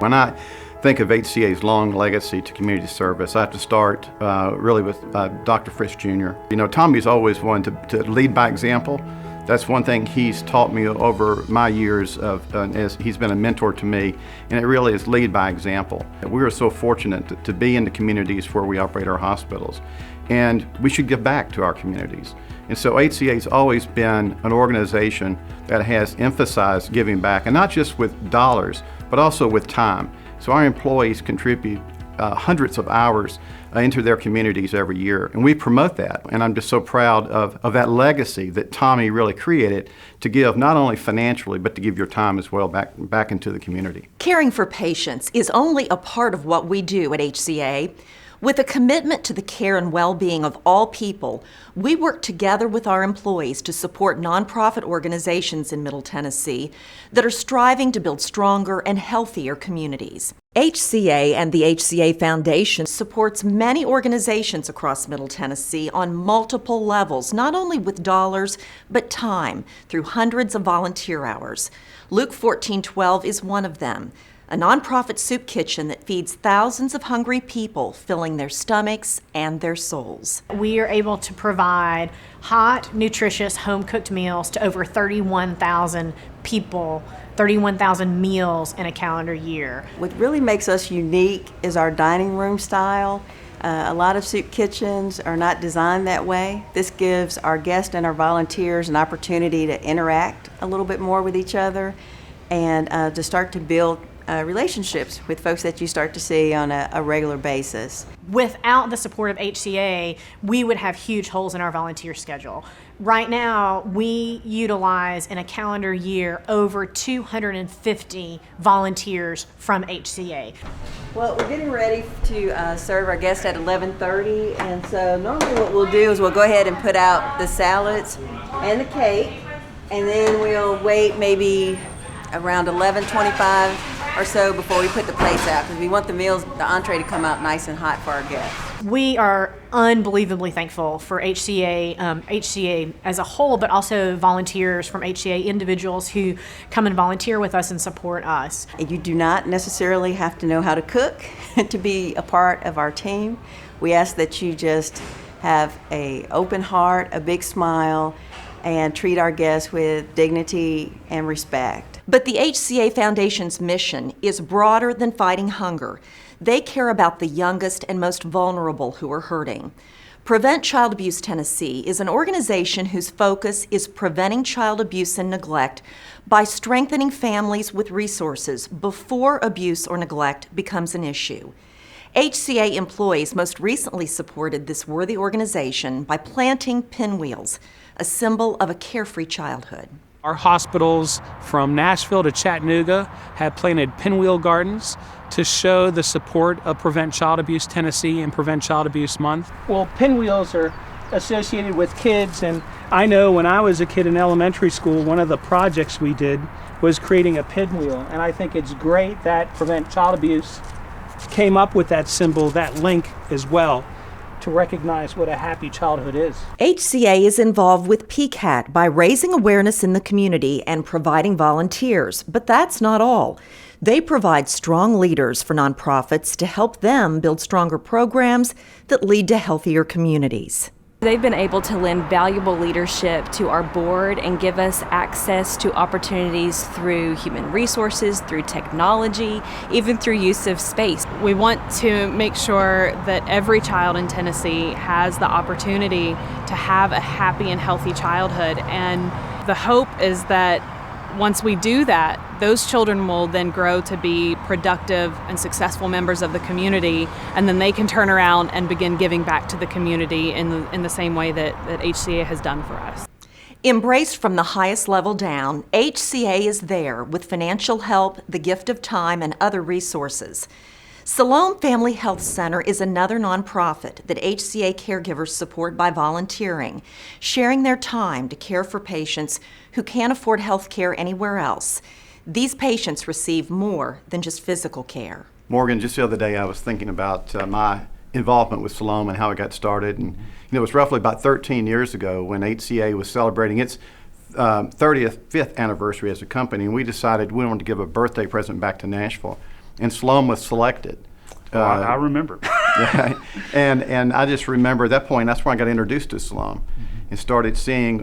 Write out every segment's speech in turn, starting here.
When I think of HCA's long legacy to community service, I have to start really with Dr. Fritz Jr. You know, Tommy's always wanted to lead by example. That's one thing he's taught me over my years as he's been a mentor to me, and it really is lead by example. We are so fortunate to be in the communities where we operate our hospitals, and we should give back to our communities. And so HCA has always been an organization that has emphasized giving back, and not just with dollars, but also with time. So our employees contribute hundreds of hours into their communities every year, and we promote that. And I'm just so proud of that legacy that Tommy really created to give not only financially, but to give your time as well back into the community. Caring for patients is only a part of what we do at HCA. With a commitment to the care and well-being of all people, we work together with our employees to support nonprofit organizations in Middle Tennessee that are striving to build stronger and healthier communities. HCA and the HCA Foundation supports many organizations across Middle Tennessee on multiple levels, not only with dollars, but time, through hundreds of volunteer hours. Luke 14:12 is one of them. A nonprofit soup kitchen that feeds thousands of hungry people, filling their stomachs and their souls. We are able to provide hot, nutritious, home-cooked meals to over 31,000 people, 31,000 meals in a calendar year. What really makes us unique is our dining room style. A lot of soup kitchens are not designed that way. This gives our guests and our volunteers an opportunity to interact a little bit more with each other and to start to build relationships with folks that you start to see on a regular basis. Without the support of HCA, we would have huge holes in our volunteer schedule. Right now, we utilize in a calendar year over 250 volunteers from HCA. Well, we're getting ready to serve our guests at 11:30, and so normally what we'll do is we'll go ahead and put out the salads and the cake, and then we'll wait maybe around 11:25 or so before we put the plates out, because we want the entree to come out nice and hot for our guests. We are unbelievably thankful for HCA as a whole, but also volunteers from HCA, individuals who come and volunteer with us and support us. You do not necessarily have to know how to cook to be a part of our team. We ask that you just have an open heart, a big smile, and treat our guests with dignity and respect. But the HCA Foundation's mission is broader than fighting hunger. They care about the youngest and most vulnerable who are hurting. Prevent Child Abuse Tennessee is an organization whose focus is preventing child abuse and neglect by strengthening families with resources before abuse or neglect becomes an issue. HCA employees most recently supported this worthy organization by planting pinwheels, a symbol of a carefree childhood. Our hospitals from Nashville to Chattanooga have planted pinwheel gardens to show the support of Prevent Child Abuse Tennessee and Prevent Child Abuse Month. Well, pinwheels are associated with kids, and I know when I was a kid in elementary school, one of the projects we did was creating a pinwheel, and I think it's great that Prevent Child Abuse came up with that symbol, that link as well, to recognize what a happy childhood is. HCA is involved with PCAT by raising awareness in the community and providing volunteers, but that's not all. They provide strong leaders for nonprofits to help them build stronger programs that lead to healthier communities. They've been able to lend valuable leadership to our board and give us access to opportunities through human resources, through technology, even through use of space. We want to make sure that every child in Tennessee has the opportunity to have a happy and healthy childhood, and the hope is that once we do that, those children will then grow to be productive and successful members of the community, and then they can turn around and begin giving back to the community in the same way that HCA has done for us. Embraced from the highest level down, HCA is there with financial help, the gift of time, and other resources. Siloam Family Health Center is another nonprofit that HCA caregivers support by volunteering, sharing their time to care for patients who can't afford health care anywhere else. These patients receive more than just physical care. Morgan, just the other day I was thinking about my involvement with Siloam and how it got started. And it was roughly about 13 years ago when HCA was celebrating its 35th anniversary as a company, and we decided we wanted to give a birthday present back to Nashville. and Siloam was selected. I remember. Yeah. And I just remember at that point, that's when I got introduced to Siloam and started seeing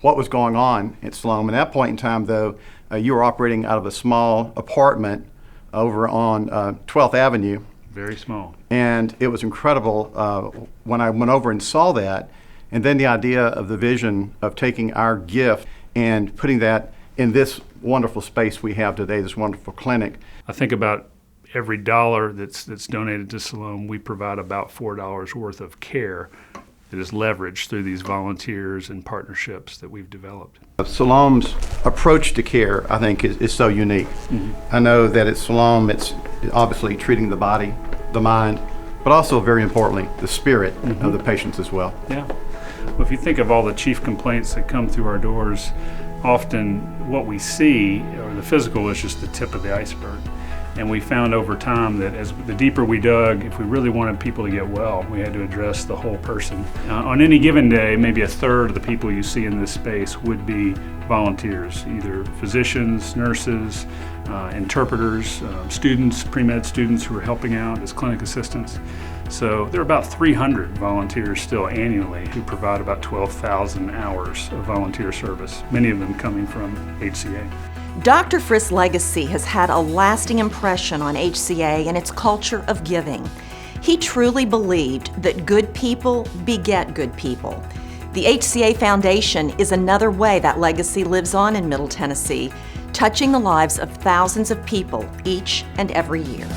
what was going on at Siloam. At that point in time, though, you were operating out of a small apartment over on 12th Avenue. Very small. And it was incredible when I went over and saw that, and then the idea of the vision of taking our gift and putting that in this wonderful space we have today, this wonderful clinic. I think about every dollar that's donated to Siloam, we provide about $4 worth of care that is leveraged through these volunteers and partnerships that we've developed. Siloam's approach to care, I think, is so unique. I know that at Siloam, it's obviously treating the body, the mind, but also, very importantly, the spirit of the patients as well. Yeah. Well, if you think of all the chief complaints that come through our doors, often what we see, or the physical, is just the tip of the iceberg. And we found over time that as the deeper we dug, if we really wanted people to get well, we had to address the whole person. On any given day, maybe a third of the people you see in this space would be volunteers, either physicians, nurses, interpreters, students, pre-med students who are helping out as clinic assistants. So there are about 300 volunteers still annually who provide about 12,000 hours of volunteer service, many of them coming from HCA. Dr. Frist's legacy has had a lasting impression on HCA and its culture of giving. He truly believed that good people beget good people. The HCA Foundation is another way that legacy lives on in Middle Tennessee, touching the lives of thousands of people each and every year.